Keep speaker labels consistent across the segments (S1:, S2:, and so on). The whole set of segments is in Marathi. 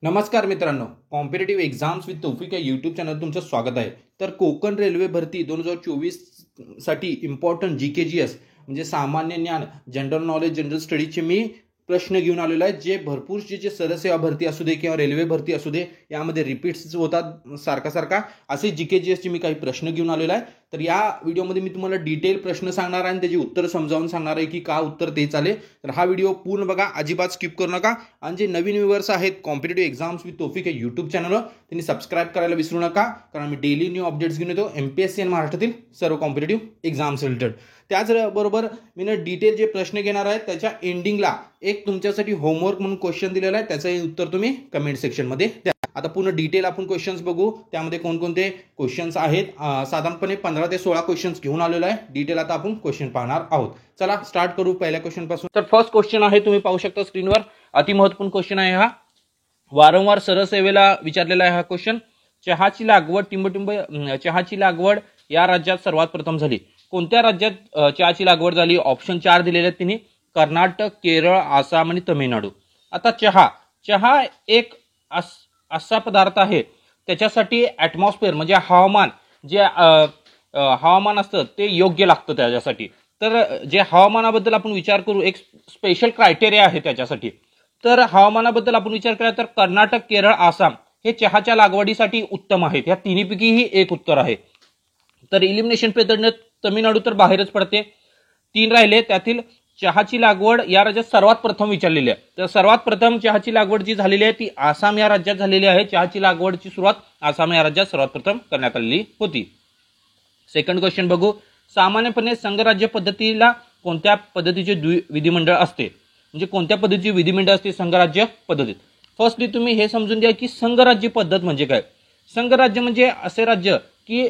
S1: नमस्कार मित्रांनो, कॉम्पिटेटिव्ह एक्झाम्स विथ तौफिक या यूट्यूब चॅनल तुमचं स्वागत आहे. तर कोकण रेल्वे भरती 2024 साठी इम्पॉर्टंट GKGS म्हणजे सामान्य ज्ञान, जनरल नॉलेज, जनरल स्टडीजचे मी प्रश्न घेऊन आलेलो आहे. जे भरपूर जे सरसेवा भरती असू दे किंवा रेल्वे भरती असू दे, यामध्ये रिपीट्स होतात सारखा असे GKGSचे मी काही प्रश्न घेऊन आलेलो आहे. तर या व्हिडिओमध्ये मी तुम्हाला डिटेल प्रश्न सांगणार आहे आणि त्याची उत्तर समजावून सांगणार आहे की का उत्तर तेच आले. तर हा व्हिडिओ पूर्ण बघा, अजिबात स्किप करू नका. आणि जे नवीन व्ह्यूअर्स आहेत कॉम्पिटेटिव्ह एक्झाम्स विथ तौफिक या यूट्यूब चॅनलवर, त्यांनी सबस्क्राईब करायला विसरू नका, कारण मी डेली न्यू अपडेट्स घेऊन येतो MPSC आणि महाराष्ट्रातील सर्व कॉम्पिटेटिव्ह एक्झाम्स रिलेटेड. त्याचबरोबर मी डिटेल जे प्रश्न घेणार आहे त्याच्या एंडिंगला एक तुमच्यासाठी होमवर्क म्हणून क्वेश्चन दिलेला आहे, त्याचं उत्तर तुम्ही कमेंट सेक्शनमध्ये द्या. आता पूर्ण डिटेल आपण क्वेश्चन्स बघू, त्यामध्ये कोणकोणते क्वेश्चन्स आहेत. साधारणपणे 15 ते 16 क्वेश्चन्स घेऊन आलेलो आहे. डिटेल आता आपण क्वेश्चन पाहणार आहोत. चला स्टार्ट करू पहिल्या क्वेश्चन पासून. तर फर्स्ट क्वेश्चन आहे, तुम्ही पाहू शकता स्क्रीनवर, अतिमहत्वपूर्ण क्वेश्चन आहे हा. वारंवार सरसेवेला विचारलेला आहे हा क्वेश्चन. चहाची लागवड या राज्यात सर्वात प्रथम झाली. कोणत्या राज्यात चहाची लागवड झाली? ऑप्शन 4 दिलेले आहेत तिने: कर्नाटक, केरळ, आसाम आणि तमिळनाडू. आता चहा एक असा पदार्थ आहे, त्याच्यासाठी ॲटमॉस्फिअर म्हणजे हवामान, जे हवामान असतं ते योग्य लागतं त्याच्यासाठी. तर जे हवामानाबद्दल आपण विचार करू, एक स्पेशल क्रायटेरिया आहे त्याच्यासाठी. तर हवामानाबद्दल आपण विचार केला तर कर्नाटक, केरळ, आसाम हे चहाच्या लागवडीसाठी उत्तम आहेत. या तिन्हीपैकी एक उत्तर आहे. तर इलिमिनेशन पद्धतीने तमिळनाडू तर बाहेरच पडते. 3 राहिले, त्यातील चहाची लागवड या राज्यात सर्वात प्रथम विचारलेली आहे. तर सर्वात प्रथम चहाची लागवड जी झालेली आहे ती आसाम या राज्यात झालेली आहे. चहाची लागवडची सुरुवात आसाम या राज्यात सर्वात प्रथम करण्यात आलेली होती. सेकंड क्वेश्चन बघू. सामान्यपणे संघराज्य पद्धतीला कोणत्या पद्धतीचे विधिमंडळ असते? म्हणजे कोणत्या पद्धतीचे विधिमंडळ असते संघराज्य पद्धतीत? फर्स्टली तुम्ही हे समजून घ्या की संघराज्य पद्धत म्हणजे काय. संघराज्य म्हणजे असे राज्य की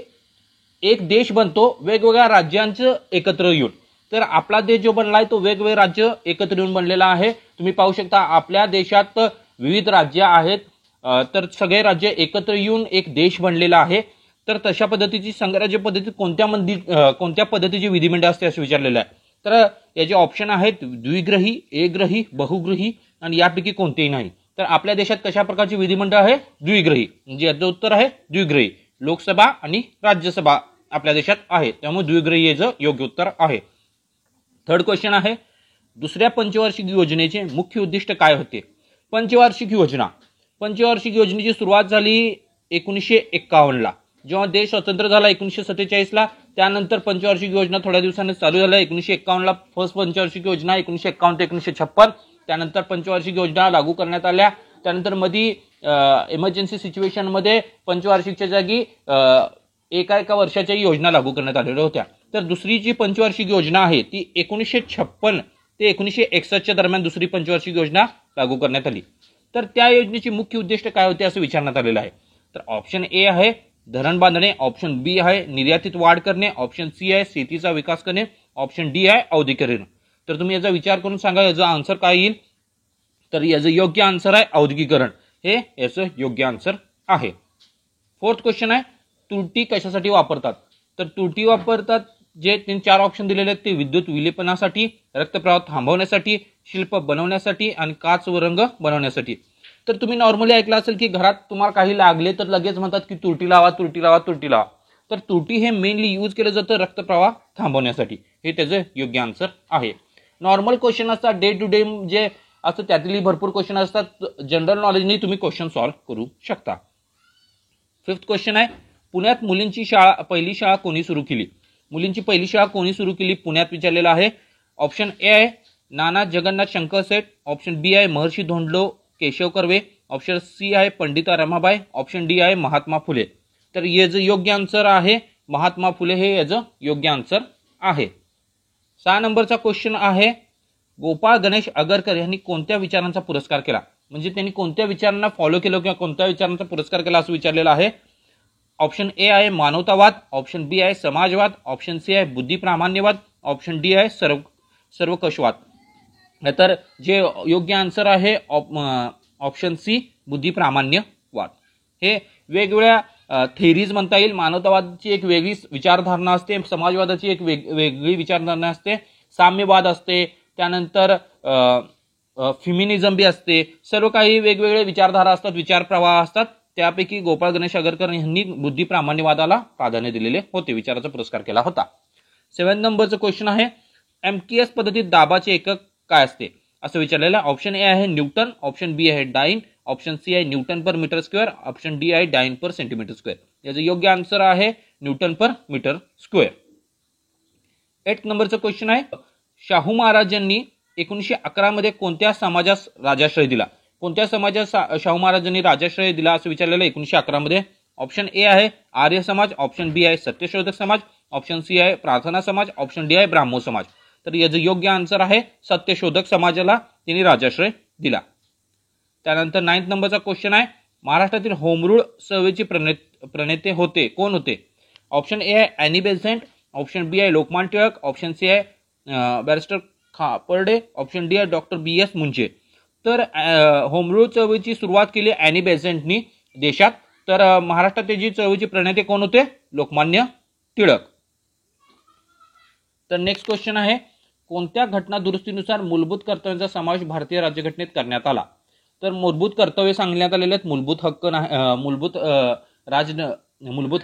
S1: एक देश बनतो वेगवेगळ्या राज्यांचं एकत्र येऊन. तर आपला देश जो बनलाय तो वेगवेगळे राज्य एकत्र येऊन बनलेला आहे. तुम्ही पाहू शकता आपल्या देशात विविध राज्य आहेत, तर सगळे राज्य एकत्र येऊन एक देश बनलेला आहे. तर तशा पद्धतीची संघराज्य पद्धतीत कोणत्या पद्धतीची विधिमंडळ असते असं विचारलेलं आहे. तर याचे ऑप्शन आहेत: द्विग्रही, एकग्रही, बहुग्रही आणि यापैकी कोणतेही नाही. तर आपल्या देशात कशा प्रकारची विधिमंडळ आहे? द्विग्रही. म्हणजे याचं उत्तर आहे द्विग्रही. लोकसभा आणि राज्यसभा आपल्या देशात आहे, त्यामुळे द्विग्रही याचं योग्य उत्तर आहे. थर्ड क्वेश्चन आहे, दुसऱ्या पंचवार्षिक योजनेचे मुख्य उद्दिष्ट काय होते? पंचवार्षिक योजनेची सुरुवात झाली 1951ला, जेव्हा देश स्वतंत्र झाला 1947ला. त्यानंतर पंचवार्षिक योजना थोड्या दिवसांनी चालू झाल्या. 1951ला फर्स्ट पंचवार्षिक योजना, 1951 ते 1956. त्यानंतर पंचवार्षिक योजना लागू करण्यात आल्या. त्यानंतर मध्ये इमर्जन्सी सिच्युएशनमध्ये पंचवार्षिकच्या जागी एका वर्षाच्या योजना लागू करण्यात आलेल्या होत्या. तर दुसरी जी पंचवार्षिक योजना आहे ती 1956 ते 1961च्या दरम्यान दुसरी पंचवार्षिक योजना लागू करण्यात आली. तर त्या योजनेची मुख्य उद्दिष्ट काय होते असं विचारण्यात आलेलं आहे. तर ऑप्शन ए आहे धरण बांधणे, ऑप्शन बी आहे निर्यातीत वाढ करणे, ऑप्शन सी आहे शेतीचा विकास करणे, ऑप्शन डी आहे औद्योगिकीकरण. तर तुम्ही याचा विचार करून सांगा याचा आन्सर काय येईल. तर याचं योग्य आन्सर आहे औद्योगिकीकरण, हे याचं योग्य आन्सर आहे. फोर्थ क्वेश्चन आहे, तुरटी कशासाठी वापरतात? तर तुरटी वापरतात, जे 4 ऑप्शन दिलेले आहेत ते विद्युत विलेपनासाठी, रक्तप्रवाह थांबवण्यासाठी, शिल्प बनवण्यासाठी आणि काच व रंग बनवण्यासाठी. तर तुम्ही नॉर्मली ऐकलं असेल की घरात तुम्हाला काही लागले तर लगेच म्हणतात की तुरटी लावा. तर तुरटी हे मेनली यूज केलं जातं रक्तप्रवाह थांबवण्यासाठी. हे त्याचं योग्य आन्सर आहे. नॉर्मल क्वेश्चन असतात, डे टू डे जे असतं त्यातली भरपूर क्वेश्चन असतात. जनरल नॉलेजने तुम्ही क्वेश्चन सॉल्व्ह करू शकता. फिफ्थ क्वेश्चन आहे, पुण्यात मुलींची पहिली शाळा कोणी सुरू केली? मुलींची पहिली शाळा कोणी सुरू केली पुण्यात विचारलेला आहे. ऑप्शन ए आहे नाना जगन्नाथ शंकर सेठ, ऑप्शन बी आहे महर्षी धोंडलो केशव कर्वे, ऑप्शन सी आहे पंडिता रमाबाई, ऑप्शन डी आहे महात्मा फुले. तर याचं योग्य आन्सर आहे महात्मा फुले, हे याचं योग्य आन्सर आहे. 6 नंबरचा क्वेश्चन आहे, गोपाळ गणेश आगरकर यांनी कोणत्या विचारांचा पुरस्कार केला? म्हणजे त्यांनी कोणत्या विचारांना फॉलो केलं किंवा कोणत्या विचारांचा पुरस्कार केला असं विचारलेलं आहे. ऑप्शन ए आहे मानवतावाद, ऑप्शन बी आहे समाजवाद, ऑप्शन सी आहे बुद्धिप्रामाण्यवाद, ऑप्शन डी आहे सर्वकषवाद. तर जे योग्य आन्सर आहे ऑप्शन सी बुद्धिप्रामाण्यवाद. हे वेगवेगळ्या थेरीज म्हणता येईल. मानवतावादाची एक वेगळी विचारधारणा असते, समाजवादाची एक वेगळी विचारधारणा असते, साम्यवाद असते, त्यानंतर फेमिनिझम बी असते, सर्व काही वेगवेगळे विचारधारा असतात, विचार प्रवाह असतात. त्यापैकी गोपाळ गणेश आगरकर यांनी बुद्धी प्रामाण्यवादाला प्राधान्य दिलेले होते, विचाराचा पुरस्कार केला होता. 7 नंबरचं क्वेश्चन आहे, MKS पद्धतीत दाबाचे एकक काय असते असं विचारलेलं आहे. ऑप्शन ए आहे न्यूटन, ऑप्शन बी आहे डाइन, ऑप्शन सी आहे न्यूटन पर मीटर स्क्वेअर, ऑप्शन डी आहे डाइन पर सेंटीमीटर स्क्वेअर. याचं योग्य आन्सर आहे न्यूटन पर मीटर स्क्वेअर. 8 नंबरचं क्वेश्चन आहे, शाहू महाराजांनी 1911 मध्ये कोणत्या समाजास राजाश्रय दिला? कोणत्या समाजास शाहू महाराजांनी राजाश्रय दिला असं विचारलेलं 1911 मध्ये. ऑप्शन ए आहे आर्य समाज, ऑप्शन बी आहे सत्यशोधक समाज, ऑप्शन सी आहे प्रार्थना समाज, ऑप्शन डी आहे ब्राह्मो समाज. तर याचं योग्य आन्सर आहे सत्यशोधक समाजाला त्यांनी राजाश्रय दिला. त्यानंतर 9 नंबरचा क्वेश्चन आहे, महाराष्ट्रातील होम रूल चळवळीचे प्रणेते होते कोण होते? ऑप्शन ए आहे ॲनी बेझंट, ऑप्शन बी आहे लोकमान्य टिळक, ऑप्शन सी आहे बॅरिस्टर खापर्डे, ऑप्शन डी आहे डॉक्टर BS मुंजे. तर होम रूल चळवळीची सुरुवात केली ॲनी बेझंटनी देशात. तर महाराष्ट्रात त्याची चळवळीचे प्रणेते कोण होते? लोकमान्य टिळक. तर नेक्स्ट क्वेश्चन आहे, कोणत्या घटना दुरुस्तीनुसार मूलभूत कर्तव्यांचा समावेश भारतीय राज्यघटनेत करण्यात आला? तर मूलभूत कर्तव्य सांगण्यात आलेले आहेत, मूलभूत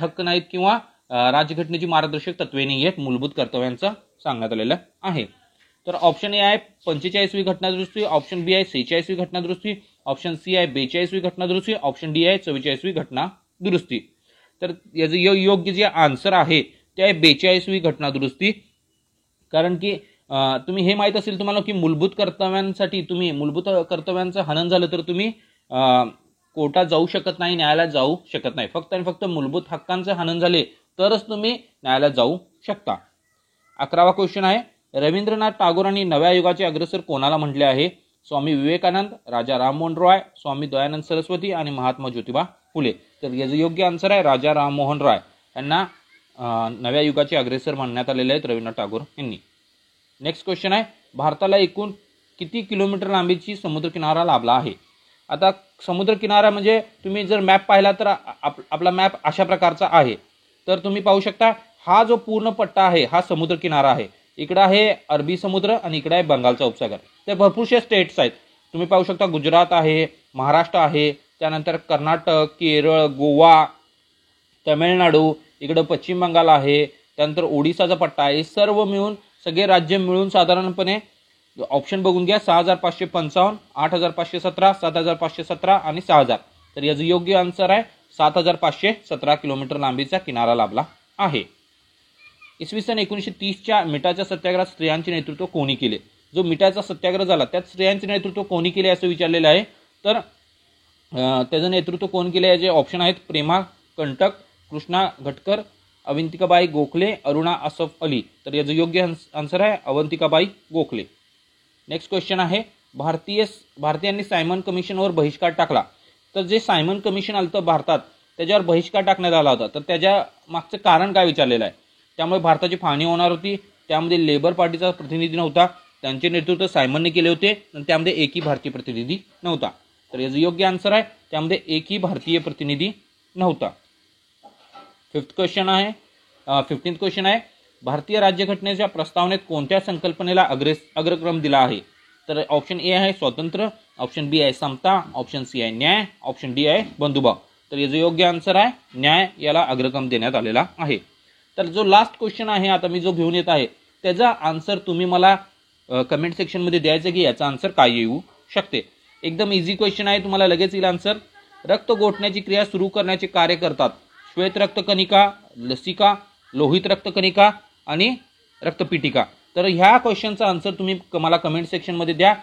S1: हक्क नाहीत किंवा राज्यघटनेची मार्गदर्शक तत्वे नाही आहेत, मूलभूत कर्तव्यांचं सांगण्यात आलेलं आहे. तर ऑप्शन ए आहे 45वी घटनादुरुस्ती, ऑप्शन बी आहे 46वी घटनादुरुस्ती, ऑप्शन सी आहे 42वी घटनादुरुस्ती, ऑप्शन डी आहे 44वी घटनादुरुस्ती. तर याचं योग्य जे आन्सर आहे ते आहे 42वी घटनादुरुस्ती. कारण की तुम्ही हे माहीत असेल तुम्हाला की मूलभूत कर्तव्यांचं हनन झालं तर तुम्ही कोर्टात जाऊ शकत नाही, न्यायालयात जाऊ शकत नाही. फक्त आणि फक्त मूलभूत हक्कांचं हनन झाले तरच तुम्ही न्यायालयात जाऊ शकता. 11वा क्वेश्चन आहे, रवींद्रनाथ टागोरांनी नव्या युगाचे अग्रसर कोणाला म्हटले आहे? स्वामी विवेकानंद, राजा राममोहन रॉय, स्वामी दयानंद सरस्वती आणि महात्मा ज्योतिबा फुले. तर याचं योग्य आन्सर आहे राजा राममोहन रॉय यांना नव्या युगाचे अग्रेसर म्हणण्यात आलेले आहेत रवींद्रनाथ टागोर यांनी. नेक्स्ट क्वेश्चन आहे, भारताला एकूण किती किलोमीटर लांबीची समुद्रकिनारा लाभला आहे? आता समुद्रकिनारा म्हणजे तुम्ही जर मॅप पाहिला तर आपला मॅप अशा प्रकारचा आहे. तर तुम्ही पाहू शकता हा जो पूर्ण पट्टा आहे हा समुद्रकिनारा आहे. इकडे आहे अरबी समुद्र आणि इकडे आहे बंगालचा उपसागर. ते भरपूरशे स्टेट्स आहेत. तुम्ही पाहू शकता गुजरात आहे, महाराष्ट्र आहे, त्यानंतर कर्नाटक, केरळ, गोवा, तमिळनाडू, इकडं पश्चिम बंगाल आहे, त्यानंतर ओडिसाचा पट्टा आहे. सर्व मिळून सगळे राज्य मिळून साधारणपणे ऑप्शन बघून घ्या 6555, 8517, 7517 आणि 6000. तर याचं योग्य आन्सर आहे 7517 किलोमीटर लांबीचा किनारा लाभला आहे. इसवी सन 1930च्या मिठाच्या सत्याग्रहात स्त्रियांचे नेतृत्व कोणी केले? जो मिठाचा सत्याग्रह झाला त्यात स्त्रियांचे नेतृत्व कोणी केले असं विचारलेलं आहे. तर त्याचं नेतृत्व कोण केले याचे ऑप्शन आहेत प्रेमा कंटक, कृष्णा घटकर, अवंतिकाबाई गोखले, अरुणा असफ अली. तर याचं योग्य आन्सर आहे अवंतिकाबाई गोखले. नेक्स्ट क्वेश्चन आहे, भारतीयांनी सायमन कमिशनवर बहिष्कार टाकला. तर जे सायमन कमिशन आलं होतं भारतात त्याच्यावर बहिष्कार टाकण्यात आला होता. तर त्याच्या मागचं कारण काय विचारलेलं आहे? त्यामुळे भारताची फाळणी होणार होती. त्यामध्ये लेबर पार्टीचा प्रतिनिधी नव्हता, त्यांचे नेतृत्व सायमनने केले होते आणि त्यामध्ये एकही भारतीय प्रतिनिधी नव्हता. तर याचं योग्य आन्सर आहे त्यामध्ये एकही भारतीय प्रतिनिधी नव्हता. 15th क्वेश्चन आहे, भारतीय राज्यघटनेच्या प्रस्तावनेत कोणत्या संकल्पनेला अग्रक्रम दिला आहे? तर ऑप्शन ए आहे स्वातंत्र्य, ऑप्शन बी आहे समता, ऑप्शन सी आहे न्याय, ऑप्शन डी आहे बंधुभाव. तर याचं योग्य आन्सर आहे न्याय याला अग्रक्रम देण्यात आलेला आहे. तर जो लास्ट क्वेश्चन आहे आता मी जो घेऊन येत आहे त्याचा आन्सर तुम्ही मला कमेंट सेक्शनमध्ये द्यायचं की याचा आन्सर काय येऊ शकते. एकदम इझी क्वेश्चन आहे, तुम्हाला लगेच येईल आन्सर. रक्त गोठण्याची क्रिया सुरू करण्याचे कार्य करतात श्वेत रक्तकणिका, लसिका, लोहित रक्तकणिका आणि रक्तपिटिका. तर ह्या क्वेश्चनचा आन्सर तुम्ही मला कमेंट सेक्शनमध्ये द्या.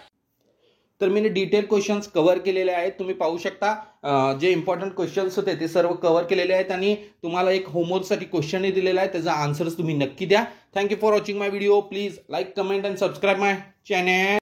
S1: तर मी डिटेल क्वेश्चन्स कव्हर केलेले आहेत. तुम्ही पाहू शकता जे इम्पॉर्टंट क्वेश्चन्स होते ते सर्व कव्हर केलेले आहेत आणि तुम्हाला एक होमवर्कसाठी क्वेश्चनही दिलेला आहे, त्याचा आन्सर्स तुम्ही नक्की द्या. Thank you for watching my video. Please like, comment and subscribe my channel.